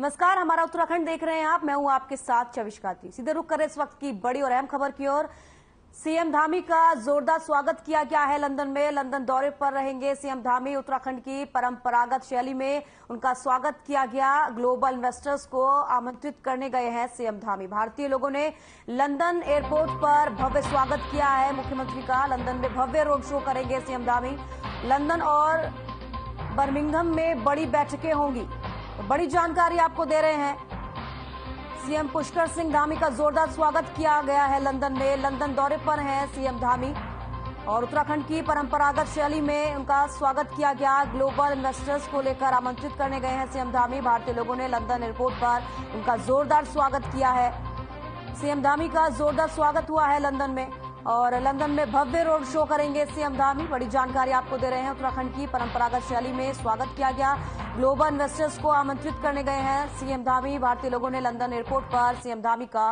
नमस्कार, हमारा उत्तराखंड देख रहे हैं आप। मैं हूं आपके साथ चविष्काती। सीधे रुक करें इस वक्त की बड़ी और अहम खबर की ओर। सीएम धामी का जोरदार स्वागत किया गया है लंदन में। लंदन दौरे पर रहेंगे सीएम धामी। उत्तराखंड की परंपरागत शैली में उनका स्वागत किया गया। ग्लोबल इन्वेस्टर्स को आमंत्रित करने गए हैं सीएम धामी। भारतीय लोगों ने लंदन एयरपोर्ट पर भव्य स्वागत किया है मुख्यमंत्री का। लंदन में भव्य रोड शो करेंगे सीएम धामी। लंदन और बर्मिंघम में बड़ी बैठकें होंगी। तो बड़ी जानकारी आपको दे रहे हैं। सीएम पुष्कर सिंह धामी का जोरदार स्वागत किया गया है लंदन में। लंदन दौरे पर हैं सीएम धामी और उत्तराखंड की परंपरागत शैली में उनका स्वागत किया गया। ग्लोबल इन्वेस्टर्स को लेकर आमंत्रित करने गए हैं सीएम धामी। भारतीय लोगों ने लंदन एयरपोर्ट पर उनका जोरदार स्वागत किया है। सीएम धामी का जोरदार स्वागत हुआ है लंदन में और लंदन में भव्य रोड शो करेंगे सीएम धामी। बड़ी जानकारी आपको दे रहे हैं। उत्तराखंड की परंपरागत शैली में स्वागत किया गया। ग्लोबल इन्वेस्टर्स को आमंत्रित करने गए हैं सीएम धामी। भारतीय लोगों ने लंदन एयरपोर्ट पर सीएम धामी का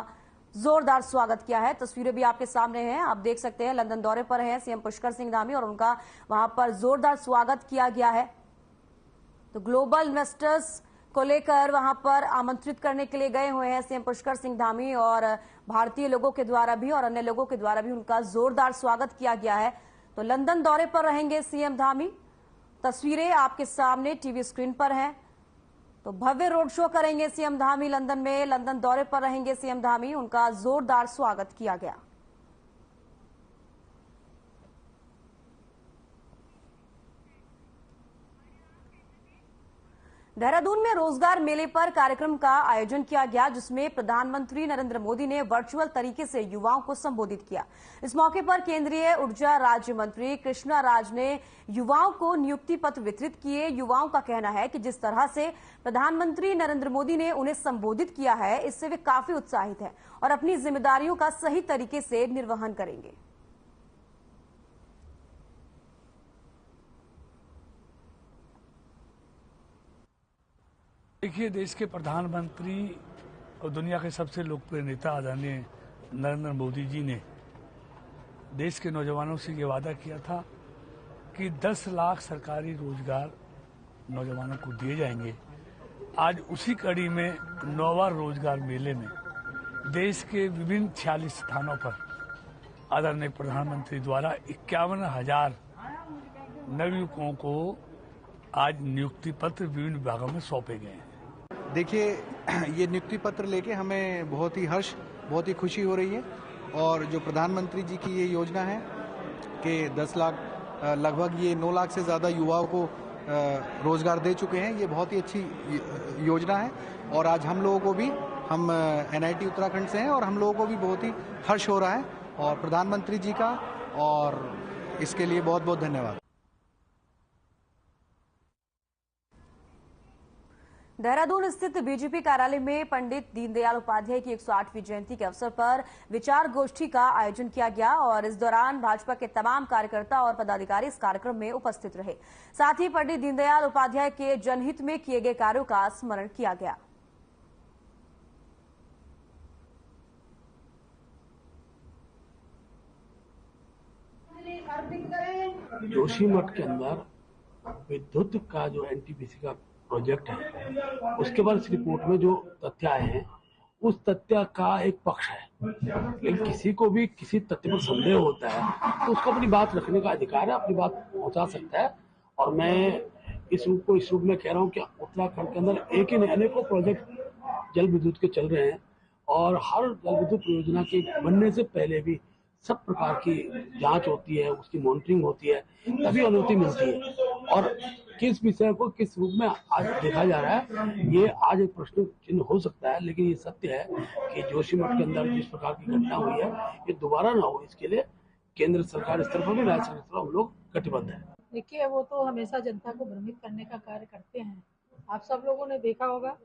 जोरदार स्वागत किया है। तस्वीरें भी आपके सामने हैं, आप देख सकते हैं। लंदन दौरे पर है सीएम पुष्कर सिंह धामी और उनका वहां पर जोरदार स्वागत किया गया है। तो ग्लोबल इन्वेस्टर्स को लेकर वहां पर आमंत्रित करने के लिए गए हुए हैं सीएम पुष्कर सिंह धामी और भारतीय लोगों के द्वारा भी और अन्य लोगों के द्वारा भी उनका जोरदार स्वागत किया गया है। तो लंदन दौरे पर रहेंगे सीएम धामी। तस्वीरें आपके सामने टीवी स्क्रीन पर हैं। तो भव्य रोड शो करेंगे सीएम धामी लंदन में। लंदन दौरे पर रहेंगे सीएम धामी। उनका जोरदार स्वागत किया गया। देहरादून में रोजगार मेले पर कार्यक्रम का आयोजन किया गया, जिसमें प्रधानमंत्री नरेंद्र मोदी ने वर्चुअल तरीके से युवाओं को संबोधित किया। इस मौके पर केंद्रीय ऊर्जा राज्य मंत्री कृष्णा राज ने युवाओं को नियुक्ति पत्र वितरित किए। युवाओं का कहना है कि जिस तरह से प्रधानमंत्री नरेंद्र मोदी ने उन्हें संबोधित किया है, इससे वे काफी उत्साहित हैं और अपनी जिम्मेदारियों का सही तरीके से निर्वहन करेंगे। देखिए, देश के प्रधानमंत्री और दुनिया के सबसे लोकप्रिय नेता आदरणीय नरेंद्र मोदी जी ने देश के नौजवानों से ये वादा किया था कि 10 लाख सरकारी रोजगार नौजवानों को दिए जाएंगे। आज उसी कड़ी में 9वां रोजगार मेले में देश के विभिन्न 46 स्थानों पर आदरणीय प्रधानमंत्री द्वारा 51,000 नवयुवकों को आज नियुक्ति पत्र विभिन्न विभागों में सौंपे गए हैं। देखिए, ये नियुक्ति पत्र लेके हमें बहुत ही हर्ष, बहुत ही खुशी हो रही है और जो प्रधानमंत्री जी की ये योजना है कि 10 लाख, लगभग ये 9 लाख से ज़्यादा युवाओं को रोज़गार दे चुके हैं, ये बहुत ही अच्छी योजना है। और आज हम लोगों को भी, हम NIT उत्तराखंड से हैं और हम लोगों को भी बहुत ही हर्ष हो रहा है और प्रधानमंत्री जी का और इसके लिए बहुत बहुत धन्यवाद। देहरादून स्थित बीजेपी कार्यालय में पंडित दीनदयाल उपाध्याय की 108वीं जयंती के अवसर पर विचार गोष्ठी का आयोजन किया गया और इस दौरान भाजपा के तमाम कार्यकर्ता और पदाधिकारी इस कार्यक्रम में उपस्थित रहे। साथ ही पंडित दीनदयाल उपाध्याय के जनहित में किए गए कार्यों का स्मरण किया गया। जोशीमठ के अंदर विद्युत का जो NTPC का प्रोजेक्ट है, उसके बाद इस रिपोर्ट में जो तथ्य आए हैं उस तथ्य का एक पक्ष है, लेकिन किसी को भी किसी तथ्य पर संदेह होता है तो उसको अपनी बात रखने का अधिकार है, अपनी बात पहुंचा सकता है। और मैं इस रूप में कह रहा हूं कि उत्तराखंड के अंदर एक ही अनेकों प्रोजेक्ट जल विद्युत के चल रहे हैं और हर जल विद्युत परियोजना के बनने से पहले भी सब प्रकार की जांच होती है, उसकी मॉनिटरिंग होती है, तभी अनुमति मिलती है। और किस विषय को किस रूप में आज देखा जा रहा है, ये आज एक प्रश्न चिन्ह हो सकता है, लेकिन ये सत्य है कि जोशीमठ के अंदर जिस प्रकार की घटना हुई है ये दोबारा ना हो, इसके लिए केंद्र सरकार स्तर पर भी, राज्य सरकार स्तर पर हम लोग कटिबद्ध हैं। देखिए, वो तो हमेशा जनता को भ्रमित करने का कार्य करते हैं। आप सब लोगों ने देखा होगा,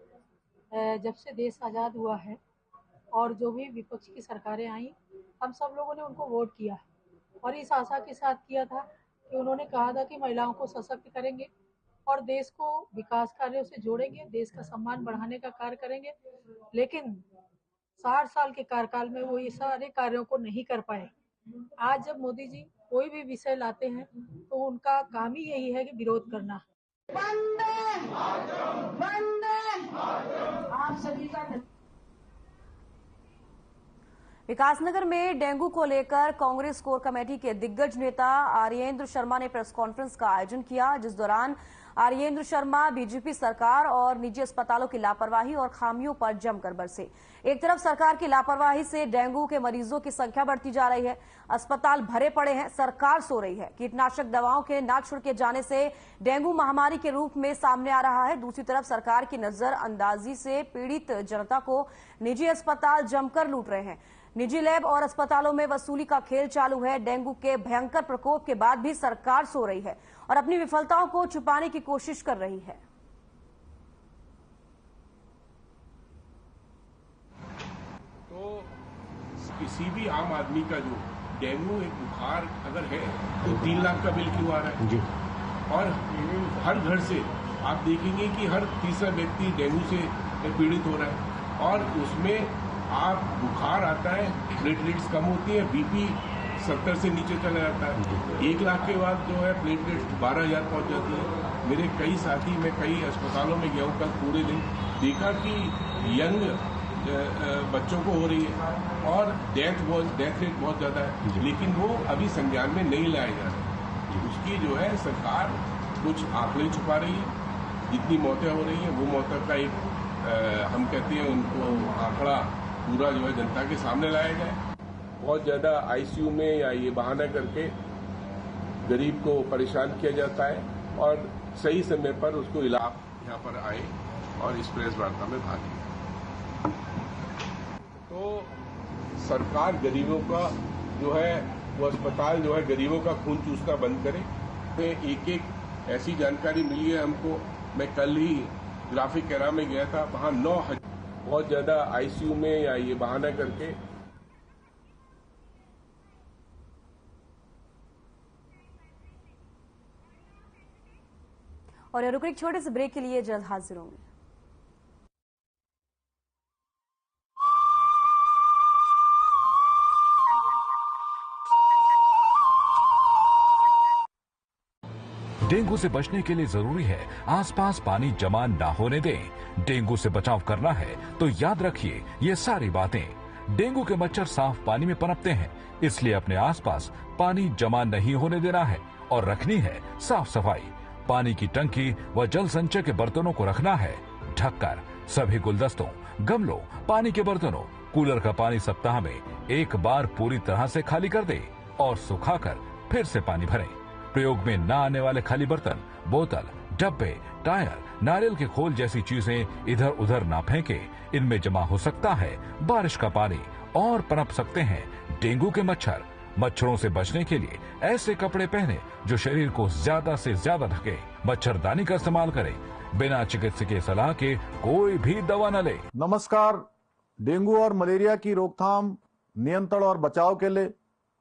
जब से देश आज़ाद हुआ है और जो भी विपक्ष की सरकारें आई, हम सब लोगों ने उनको वोट किया और इस आशा के साथ किया था कि उन्होंने कहा था कि महिलाओं को सशक्त करेंगे और देश को विकास कार्यों से जोड़ेंगे, देश का सम्मान बढ़ाने का कार्य करेंगे। लेकिन 60 साल के कार्यकाल में वो ये सारे कार्यों को नहीं कर पाए। आज जब मोदी जी कोई भी विषय लाते हैं तो उनका काम ही यही है कि विरोध करना। वंदे वंदे आप सभी का विकासनगर में डेंगू को लेकर कांग्रेस कोर कमेटी के दिग्गज नेता आर्येंद्र शर्मा ने प्रेस कॉन्फ्रेंस का आयोजन किया, जिस दौरान आर्येंद्र शर्मा बीजेपी सरकार और निजी अस्पतालों की लापरवाही और खामियों पर जमकर बरसे। एक तरफ सरकार की लापरवाही से डेंगू के मरीजों की संख्या बढ़ती जा रही है, अस्पताल भरे पड़े हैं, सरकार सो रही है। कीटनाशक दवाओं के ना छिड़के जाने से डेंगू महामारी के रूप में सामने आ रहा है। दूसरी तरफ सरकार की नजरअंदाजी से पीड़ित जनता को निजी अस्पताल जमकर लूट रहे हैं। निजी लैब और अस्पतालों में वसूली का खेल चालू है। डेंगू के भयंकर प्रकोप के बाद भी सरकार सो रही है और अपनी विफलताओं को छुपाने की कोशिश कर रही है। तो किसी भी आम आदमी का जो डेंगू एक बुखार अगर है तो 3 लाख का बिल क्यों आ रहा है जी। और हर घर से आप देखेंगे कि हर तीसरा व्यक्ति डेंगू से पीड़ित हो रहा है और उसमें आप बुखार आता है, प्लेटलेट्स कम होती है, बीपी 70 से नीचे चला जाता है। 1 लाख के बाद जो है प्लेटलेट्स 12,000 पहुंच जाती है। मेरे कई साथी, मैं कई अस्पतालों में गया हूँ कल पूरे दिन, देखा कि यंग बच्चों को हो रही है और डेथ रेट बहुत ज्यादा है, लेकिन वो अभी संज्ञान में नहीं लाए जा रहे। उसकी जो है सरकार कुछ आंकड़े छुपा रही है। जितनी मौतें हो रही है वो मौतों का एक हम कहते हैं उनको आंकड़ा पूरा जो है जनता के सामने लाया जाए। बहुत ज्यादा आईसीयू में या ये बहाना करके गरीब को परेशान किया जाता है और सही समय पर उसको इलाज यहाँ पर आए और इस प्रेस वार्ता में भाग लिया। तो सरकार गरीबों का जो है वो अस्पताल जो है गरीबों का खून चूसना बंद करे। एक एक ऐसी जानकारी मिली है हमको, मैं कल ही ग्राफिक कैरा में गया था, वहां 9,000 बहुत ज्यादा आईसीयू में या ये बहाना करके। और रुक एक छोटे से ब्रेक के लिए जल्द हाजिर होंगे। डेंगू से बचने के लिए जरूरी है आसपास पानी जमा ना होने दें। डेंगू से बचाव करना है तो याद रखिए ये सारी बातें। डेंगू के मच्छर साफ पानी में पनपते हैं, इसलिए अपने आसपास पानी जमा नहीं होने देना है और रखनी है साफ सफाई। पानी की टंकी व जल संचय के बर्तनों को रखना है ढककर। सभी गुलदस्तों, गमलों, पानी के बर्तनों, कूलर का पानी सप्ताह में 1 बार पूरी तरह से खाली कर दे और सुखाकर फिर से पानी भरें। प्रयोग में न आने वाले खाली बर्तन, बोतल, डब्बे, टायर, नारियल के खोल जैसी चीजें इधर उधर ना फेंके। इनमें जमा हो सकता है बारिश का पानी और पनप सकते हैं डेंगू के मच्छर। मच्छरों से बचने के लिए ऐसे कपड़े पहने जो शरीर को ज्यादा से ज्यादा ढके। मच्छरदानी का इस्तेमाल करें। बिना चिकित्सकीय सलाह के कोई भी दवा न ले। नमस्कार। डेंगू और मलेरिया की रोकथाम, नियंत्रण और बचाव के लिए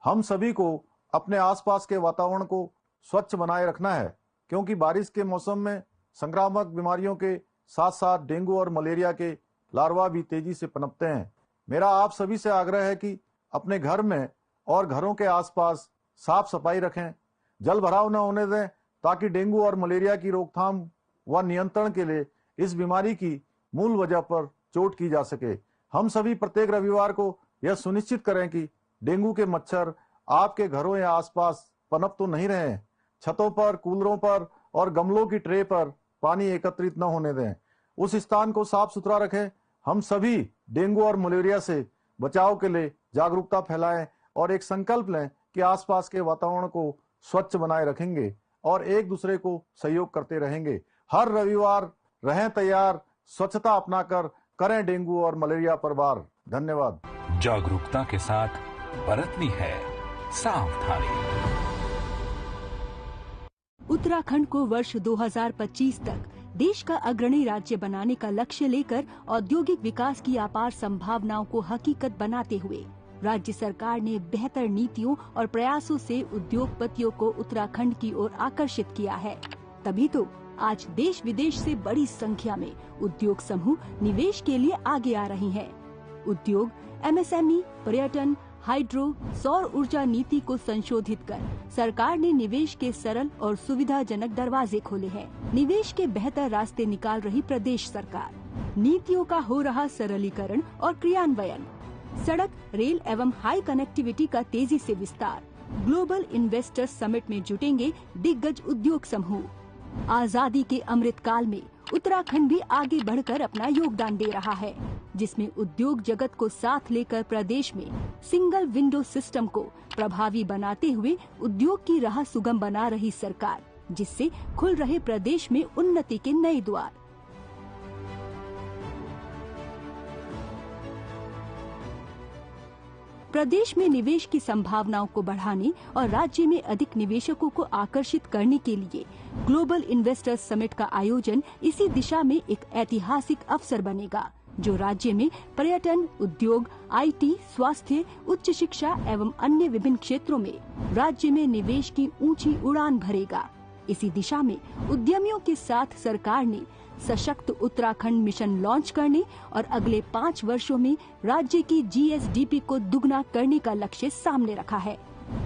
हम सभी को अपने आसपास के वातावरण को स्वच्छ बनाए रखना है, क्योंकि बारिश के मौसम में संक्रामक बीमारियों के साथ साथ डेंगू और मलेरिया के लार्वा भी तेजी से पनपते हैं। मेरा आप सभी से आग्रह है कि अपने घर में और घरों के आसपास साफ सफाई रखें, जल भराव न होने दें, ताकि डेंगू और मलेरिया की रोकथाम व नियंत्रण के लिए इस बीमारी की मूल वजह पर चोट की जा सके। हम सभी प्रत्येक रविवार को यह सुनिश्चित करें कि डेंगू के मच्छर आपके घरों या आसपास पनप तो नहीं रहे। छतों पर, कूलरों पर और गमलों की ट्रे पर पानी एकत्रित न होने दें। उस स्थान को साफ सुथरा रखें। हम सभी डेंगू और मलेरिया से बचाव के लिए जागरूकता फैलाएं और एक संकल्प लें कि आसपास के वातावरण को स्वच्छ बनाए रखेंगे और एक दूसरे को सहयोग करते रहेंगे। हर रविवार रहें तैयार, स्वच्छता अपनाकर करें डेंगू और मलेरिया पर वार। धन्यवाद। जागरूकता के साथ बरतनी है सावधानी। उत्तराखंड को वर्ष 2025 तक देश का अग्रणी राज्य बनाने का लक्ष्य लेकर औद्योगिक विकास की अपार संभावनाओं को हकीकत बनाते हुए राज्य सरकार ने बेहतर नीतियों और प्रयासों से उद्योगपतियों को उत्तराखंड की ओर आकर्षित किया है। तभी तो आज देश विदेश से बड़ी संख्या में उद्योग समूह निवेश के लिए आगे आ रही हैं। उद्योग, एमएसएमई, पर्यटन, हाइड्रो, सौर ऊर्जा नीति को संशोधित कर सरकार ने निवेश के सरल और सुविधाजनक दरवाजे खोले हैं। निवेश के बेहतर रास्ते निकाल रही प्रदेश सरकार नीतियों का हो रहा सरलीकरण और क्रियान्वयन, सड़क, रेल एवं हाई कनेक्टिविटी का तेजी से विस्तार, ग्लोबल इन्वेस्टर्स समिट में जुटेंगे दिग्गज उद्योग समूह। आजादी के अमृत काल में उत्तराखंड भी आगे बढ़कर अपना योगदान दे रहा है, जिसमें उद्योग जगत को साथ लेकर प्रदेश में सिंगल विंडो सिस्टम को प्रभावी बनाते हुए उद्योग की राह सुगम बना रही सरकार, जिससे खुल रहे प्रदेश में उन्नति के नए द्वार। प्रदेश में निवेश की संभावनाओं को बढ़ाने और राज्य में अधिक निवेशकों को आकर्षित करने के लिए ग्लोबल इन्वेस्टर्स समिट का आयोजन इसी दिशा में एक ऐतिहासिक अवसर बनेगा, जो राज्य में पर्यटन, उद्योग, IT, स्वास्थ्य, उच्च शिक्षा एवं अन्य विभिन्न क्षेत्रों में राज्य में निवेश की ऊंची उड़ान भरेगा। इसी दिशा में उद्यमियों के साथ सरकार ने सशक्त उत्तराखंड मिशन लॉन्च करने और अगले 5 वर्षों में राज्य की GSDP को दुगना करने का लक्ष्य सामने रखा है।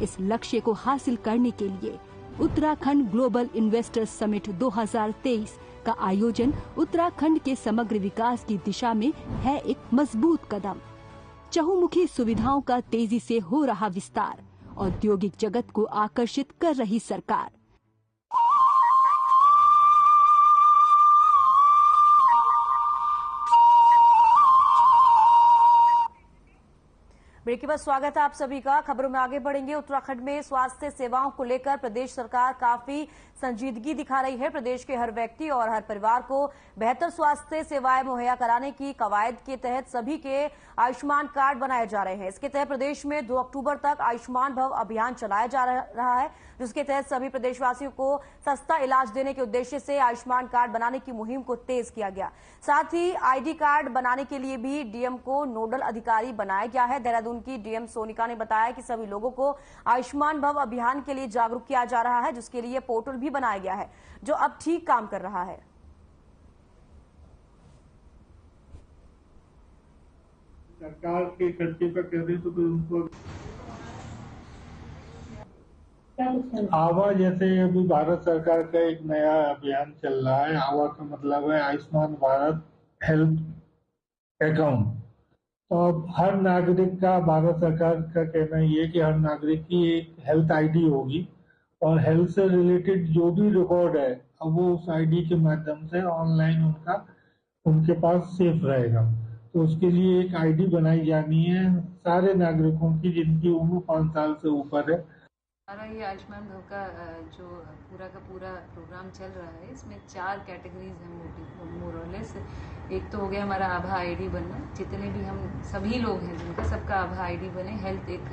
इस लक्ष्य को हासिल करने के लिए उत्तराखंड ग्लोबल इन्वेस्टर्स समिट 2023 का आयोजन उत्तराखंड के समग्र विकास की दिशा में है एक मजबूत कदम। चहुमुखी सुविधाओं का तेजी से हो रहा विस्तार, औद्योगिक जगत को आकर्षित कर रही सरकार। ब्रेक के बाद स्वागत है आप सभी का। खबरों में आगे बढ़ेंगे। उत्तराखंड में स्वास्थ्य सेवाओं को लेकर प्रदेश सरकार काफी संजीदगी दिखा रही है। प्रदेश के हर व्यक्ति और हर परिवार को बेहतर स्वास्थ्य सेवाएं मुहैया कराने की कवायद के तहत सभी के आयुष्मान कार्ड बनाए जा रहे हैं। इसके तहत प्रदेश में 2 अक्टूबर तक आयुष्मान भव अभियान चलाया जा रहा है, जिसके तहत सभी प्रदेशवासियों को सस्ता इलाज देने के उद्देश्य से आयुष्मान कार्ड बनाने की मुहिम को तेज किया गया। साथ ही ID कार्ड बनाने के लिए भी DM को नोडल अधिकारी बनाया गया है। देहरादून की DM सोनिका ने बताया कि सभी लोगों को आयुष्मान भव अभियान के लिए जागरूक किया जा रहा है, जिसके लिए पोर्टल भी बनाया गया है, जो अब ठीक काम कर रहा है। सरकार के खर्चे पर कर रही तो उनको आवा, जैसे अभी भारत सरकार का एक नया अभियान चल रहा है। आवा का मतलब है आयुष्मान भारत हेल्थ अकाउंट। तो अब हर नागरिक का, भारत सरकार का कहना ये है कि हर नागरिक की एक हेल्थ ID होगी और हेल्थ से रिलेटेड जो भी रिकॉर्ड है अब वो उस ID के माध्यम से ऑनलाइन उनके पास सेफ रहेगा। तो उसके लिए एक ID बनाई जानी है सारे नागरिकों की जिनकी उम्र 5 साल से ऊपर है। हमारा ये आयुष्मान भव का जो पूरा का पूरा प्रोग्राम चल रहा है, इसमें 4 कैटेगरीज हैं मोर और लेस। एक तो हो गया हमारा आभा ID बनना, जितने भी हम सभी लोग हैं जिनका, सबका आभा ID बने, हेल्थ एक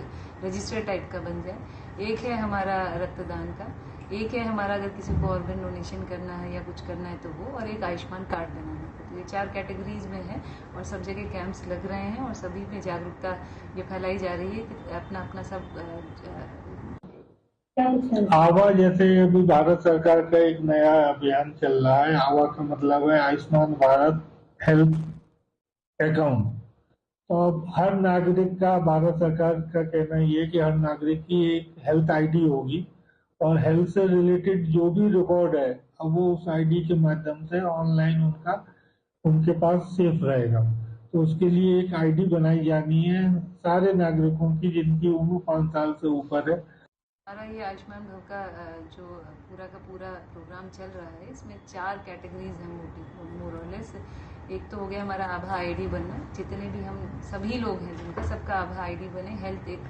रजिस्टर टाइप का बन जाए। एक है हमारा रक्तदान का, एक है हमारा अगर किसी को ऑर्गन डोनेशन करना है या कुछ करना है तो वो, और एक आयुष्मान कार्ड बनाना है। तो ये 4 कैटेगरीज में है और सब जगह कैंप्स लग रहे हैं और सभी में जागरूकता ये फैलाई जा रही है कि अपना अपना सब आवा, जैसे अभी भारत सरकार का एक नया अभियान चल रहा है। आवा का मतलब है आयुष्मान भारत हेल्थ अकाउंट। तो अब हर नागरिक का, भारत सरकार का कहना ये है कि हर नागरिक की एक हेल्थ ID होगी और हेल्थ से रिलेटेड जो भी रिकॉर्ड है अब वो उस ID के माध्यम से ऑनलाइन उनके पास सेफ रहेगा। तो उसके लिए एक ID बनाई जानी है सारे नागरिकों की जिनकी उम्र 5 साल से ऊपर है। हमारा ये आयुष्मान भव का जो पूरा का पूरा प्रोग्राम चल रहा है, इसमें 4 कैटेगरीज हैं मोर और लेस। एक तो हो गया हमारा आभा ID बनना, जितने भी हम सभी लोग हैं जिनका, सबका आभा ID बने, हेल्थ एक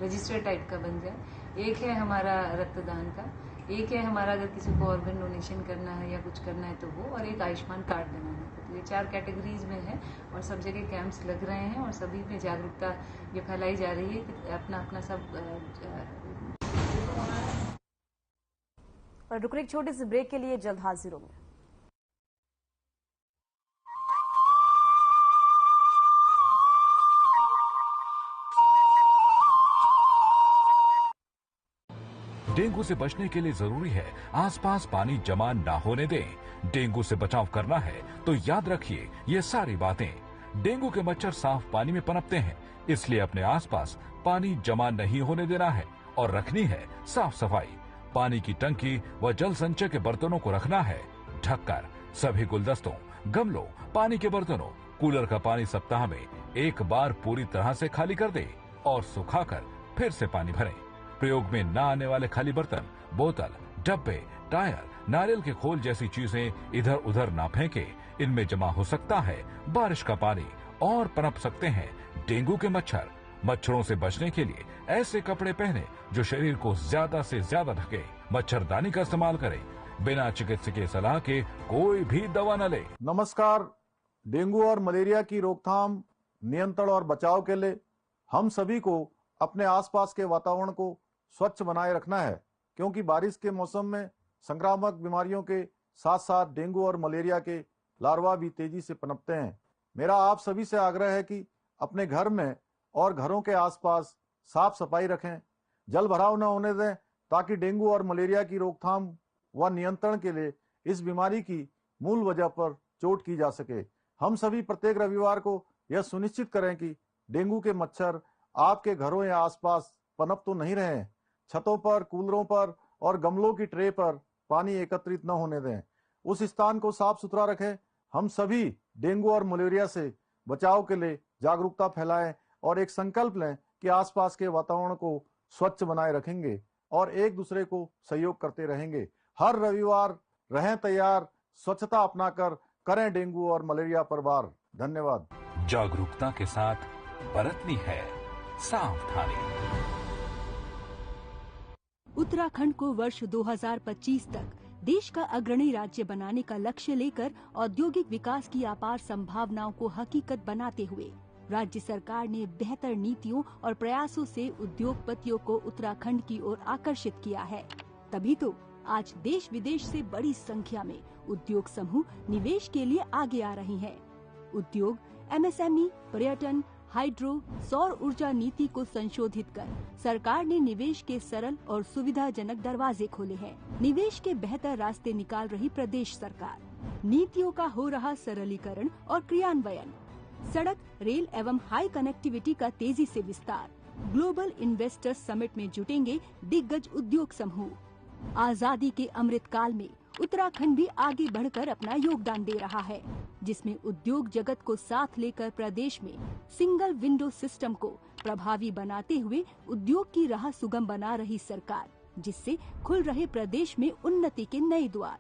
रजिस्टर टाइप का बन जाए। एक है हमारा रक्तदान का, एक है हमारा अगर किसी को ऑर्गन डोनेशन करना है या कुछ करना है तो वो, और एक आयुष्मान कार्ड बनाना है। तो ये 4 कैटेगरीज में है और सब जगह कैंप्स लग रहे हैं और सभी में जागरूकता ये फैलाई जा रही है कि अपना अपना सब। और रुक एक छोटे से ब्रेक के लिए, जल्द हाजिर होंगे। डेंगू से बचने के लिए जरूरी है आसपास पानी जमा ना होने दें। डेंगू से बचाव करना है तो याद रखिए ये सारी बातें। डेंगू के मच्छर साफ पानी में पनपते हैं, इसलिए अपने आसपास पानी जमा नहीं होने देना है और रखनी है साफ सफाई। पानी की टंकी व जल संचय के बर्तनों को रखना है ढककर। सभी गुलदस्तों गमलों, पानी के बर्तनों, कूलर का पानी सप्ताह में एक बार पूरी तरह से खाली कर दें और सुखाकर फिर से पानी भरें। प्रयोग में न आने वाले खाली बर्तन, बोतल, डब्बे, टायर, नारियल के खोल जैसी चीजें इधर उधर ना फेंके। इनमें जमा हो सकता है बारिश का पानी और पनप सकते हैं डेंगू के मच्छर। मच्छरों से बचने के लिए ऐसे कपड़े पहने जो शरीर को ज्यादा से ज्यादा ढके। मच्छरदानी का इस्तेमाल करें। बिना चिकित्सकीय सलाह के कोई भी दवा न ले। नमस्कार। डेंगू और मलेरिया की रोकथाम, नियंत्रण और बचाव के लिए हम सभी को अपने आसपास के वातावरण को स्वच्छ बनाए रखना है, क्योंकि बारिश के मौसम में संक्रामक बीमारियों के साथ साथ डेंगू और मलेरिया के लार्वा भी तेजी से पनपते हैं। मेरा आप सभी से आग्रह है कि अपने घर में और घरों के आसपास साफ सफाई रखें, जल भराव न होने दें, ताकि डेंगू और मलेरिया की रोकथाम व नियंत्रण के लिए इस बीमारी की मूल वजह पर चोट की जा सके। हम सभी प्रत्येक रविवार को यह सुनिश्चित करें कि डेंगू के मच्छर आपके घरों या आसपास पनप तो नहीं रहे। छतों पर, कूलरों पर और गमलों की ट्रे पर पानी एकत्रित न होने दें। उस स्थान को साफ सुथरा रखें। हम सभी डेंगू और मलेरिया से बचाव के लिए जागरूकता फैलाएं और एक संकल्प लें कि आसपास के वातावरण को स्वच्छ बनाए रखेंगे और एक दूसरे को सहयोग करते रहेंगे। हर रविवार रहें तैयार, स्वच्छता अपनाकर करें डेंगू और मलेरिया पर वार। धन्यवाद। जागरूकता के साथ बरतनी है सावधानी। उत्तराखंड को वर्ष 2025 तक देश का अग्रणी राज्य बनाने का लक्ष्य लेकर औद्योगिक विकास की अपार संभावनाओं को हकीकत बनाते हुए राज्य सरकार ने बेहतर नीतियों और प्रयासों से उद्योगपतियों को उत्तराखंड की ओर आकर्षित किया है। तभी तो आज देश विदेश से बड़ी संख्या में उद्योग समूह निवेश के लिए आगे आ रही हैं। उद्योग, एमएसएमई, पर्यटन, हाइड्रो, सौर ऊर्जा नीति को संशोधित कर सरकार ने निवेश के सरल और सुविधाजनक दरवाजे खोले हैं। निवेश के बेहतर रास्ते निकाल रही प्रदेश सरकार। नीतियों का हो रहा सरलीकरण और क्रियान्वयन। सड़क, रेल एवं हाई कनेक्टिविटी का तेजी से विस्तार। ग्लोबल इन्वेस्टर्स समिट में जुटेंगे दिग्गज उद्योग समूह। आजादी के अमृत काल में उत्तराखंड भी आगे बढ़कर अपना योगदान दे रहा है, जिसमें उद्योग जगत को साथ लेकर प्रदेश में सिंगल विंडो सिस्टम को प्रभावी बनाते हुए उद्योग की राह सुगम बना रही सरकार, जिससे खुल रहे प्रदेश में उन्नति के नए द्वार।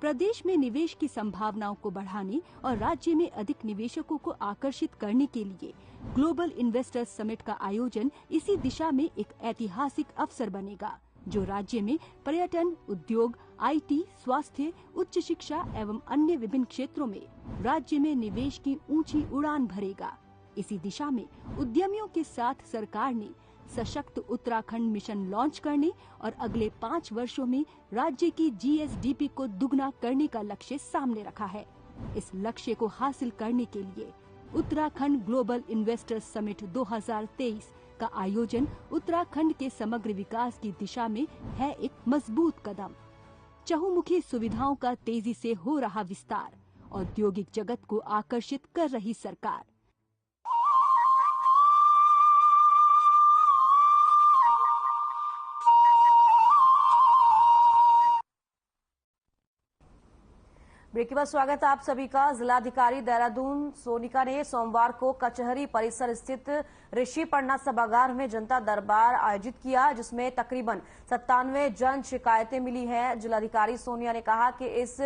प्रदेश में निवेश की संभावनाओं को बढ़ाने और राज्य में अधिक निवेशकों को आकर्षित करने के लिए ग्लोबल इन्वेस्टर्स समिट का आयोजन इसी दिशा में एक ऐतिहासिक अवसर बनेगा, जो राज्य में पर्यटन, उद्योग, आईटी, स्वास्थ्य, उच्च शिक्षा एवं अन्य विभिन्न क्षेत्रों में राज्य में निवेश की ऊंची उड़ान भरेगा। इसी दिशा में उद्यमियों के साथ सरकार ने सशक्त उत्तराखंड मिशन लॉन्च करने और अगले 5 वर्षों में राज्य की जीएसडीपी को दुगना करने का लक्ष्य सामने रखा है। इस लक्ष्य को हासिल करने के लिए उत्तराखंड ग्लोबल इन्वेस्टर्स समिट 2023 का आयोजन उत्तराखंड के समग्र विकास की दिशा में है एक मजबूत कदम। चहुमुखी सुविधाओं का तेजी से हो रहा विस्तार, औद्योगिक जगत को आकर्षित कर रही सरकार। ब्रेक के बाद स्वागत है आप सभी का। जिलाधिकारी देहरादून सोनिका ने सोमवार को कचहरी परिसर स्थित ऋषि पन्ना सभागार में जनता दरबार आयोजित किया, जिसमें तकरीबन 97 जन शिकायतें मिली हैं। जिलाधिकारी सोनिया ने कहा कि इस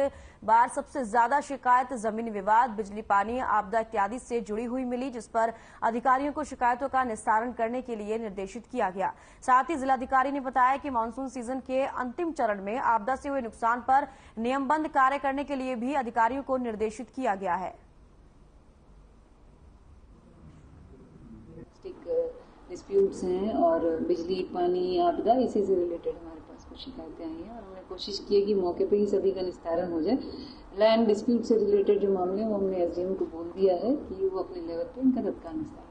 बार सबसे ज्यादा शिकायत जमीनी विवाद, बिजली, पानी, आपदा इत्यादि से जुड़ी हुई मिली, जिस पर अधिकारियों को शिकायतों का निस्तारण करने के लिए निर्देशित किया गया। साथ ही जिलाधिकारी ने बताया कि मानसून सीजन के अंतिम चरण में आपदा से हुए नुकसान पर नियमबद्ध कार्य करने के लिए भी अधिकारियों को निर्देशित किया गया है। डिस्प्यूट्स हैं और बिजली, पानी, आपदा, इसी से रिलेटेड हमारे पास कुछ शिकायतें आई हैं और हमने कोशिश की है कि मौके पे ही सभी का निस्तारण हो जाए। लैंड डिस्प्यूट से रिलेटेड जो मामले हैं वो हमने एसडीएम को बोल दिया है कि वो अपने लेवल पे इनका तत्काल निस्तारण।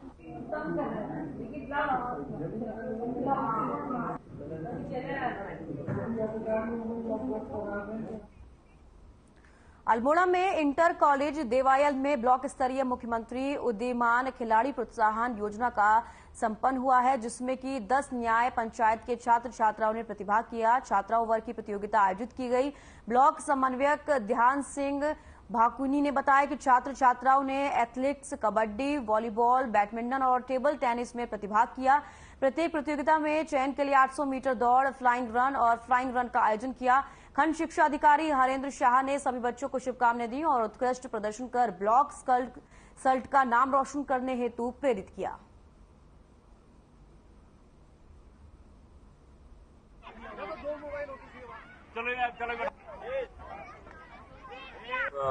अल्मोड़ा में इंटर कॉलेज देवायल में ब्लॉक स्तरीय मुख्यमंत्री उदीयमान खिलाड़ी प्रोत्साहन योजना का संपन्न हुआ है, जिसमें कि 10 न्याय पंचायत के छात्र छात्राओं ने प्रतिभाग किया। छात्राओं वर्ग की प्रतियोगिता आयोजित की गई। ब्लॉक समन्वयक ध्यान सिंह भाकुनी ने बताया कि छात्र छात्राओं ने एथलेटिक्स, कबड्डी, वॉलीबॉल, बैडमिंटन और टेबल टेनिस में प्रतिभाग किया। प्रत्येक प्रतियोगिता में चयन के लिए 800 मीटर दौड़, फ्लाइंग रन और फ्लाइंग रन का आयोजन किया। खंड शिक्षा अधिकारी हरेंद्र शाह ने सभी बच्चों को शुभकामनाएं दी और उत्कृष्ट प्रदर्शन कर ब्लॉक सल्ट का नाम रोशन करने हेतु प्रेरित किया।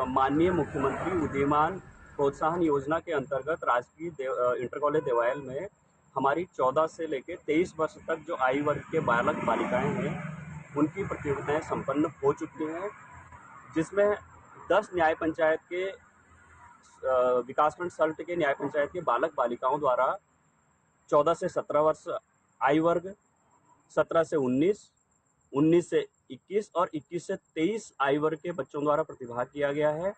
माननीय मुख्यमंत्री उदीयमान प्रोत्साहन योजना के अंतर्गत राजकीय इंटर कॉलेज देवायल में हमारी 14 से लेकर 23 वर्ष तक जो आयु वर्ग के बालक बालिकाएं हैं, उनकी प्रतियोगिताएं संपन्न हो चुकी हैं, जिसमें 10 न्याय पंचायत के विकासखंड सल्ट के न्याय पंचायत के बालक बालिकाओं द्वारा 14 से 17 वर्ष आयु वर्ग, 17 से 19, 19 से 21 और 21 से 23 आयु वर्ग के बच्चों द्वारा प्रतिभाग किया गया है।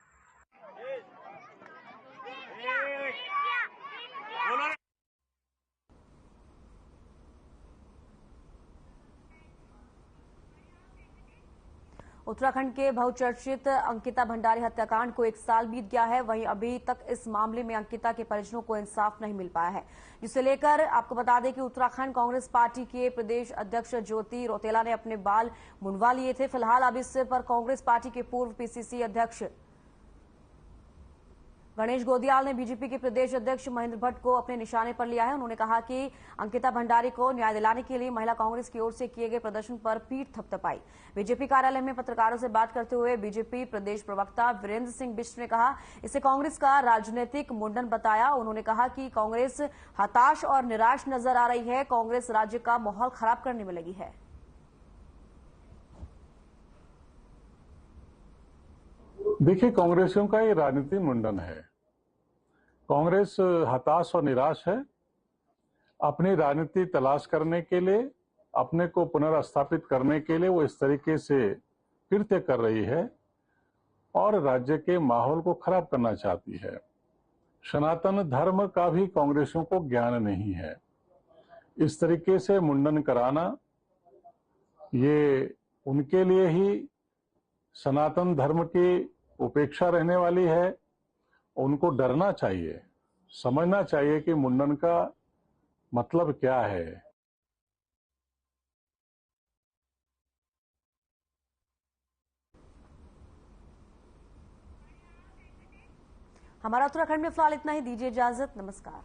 उत्तराखंड के बहुचर्चित अंकिता भंडारी हत्याकांड को 1 साल बीत गया है। वहीं अभी तक इस मामले में अंकिता के परिजनों को इंसाफ नहीं मिल पाया है, जिसे लेकर आपको बता दें कि उत्तराखंड कांग्रेस पार्टी के प्रदेश अध्यक्ष ज्योति रौतेला ने अपने बाल मुंडवा लिए थे। फिलहाल अब इस पर कांग्रेस पार्टी के पूर्व पीसीसी अध्यक्ष गणेश गोदियाल ने बीजेपी के प्रदेश अध्यक्ष महेंद्र भट्ट को अपने निशाने पर लिया है। उन्होंने कहा कि अंकिता भंडारी को न्याय दिलाने के लिए महिला कांग्रेस की ओर से किए गए प्रदर्शन पर पीठ थपथपाई। बीजेपी कार्यालय में पत्रकारों से बात करते हुए बीजेपी प्रदेश प्रवक्ता वीरेंद्र सिंह बिष्ट ने कहा, इसे कांग्रेस का राजनीतिक मुंडन बताया। उन्होंने कहा कि कांग्रेस हताश और निराश नजर आ रही है। कांग्रेस राज्य का माहौल खराब करने में लगी है। देखिए, कांग्रेसियों का ये राजनीतिक मुंडन है। कांग्रेस हताश और निराश है। अपनी राजनीति तलाश करने के लिए, अपने को पुनर्स्थापित करने के लिए वो इस तरीके से कृत्य कर रही है और राज्य के माहौल को खराब करना चाहती है। सनातन धर्म का भी कांग्रेसियों को ज्ञान नहीं है। इस तरीके से मुंडन कराना ये उनके लिए ही सनातन धर्म की उपेक्षा रहने वाली है। उनको डरना चाहिए, समझना चाहिए कि मुंडन का मतलब क्या है। हमारा उत्तराखंड में फिलहाल इतना ही। दीजिए इजाजत। नमस्कार।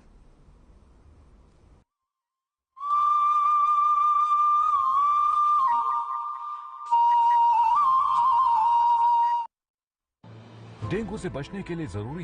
डेंगू से बचने के लिए जरूरी है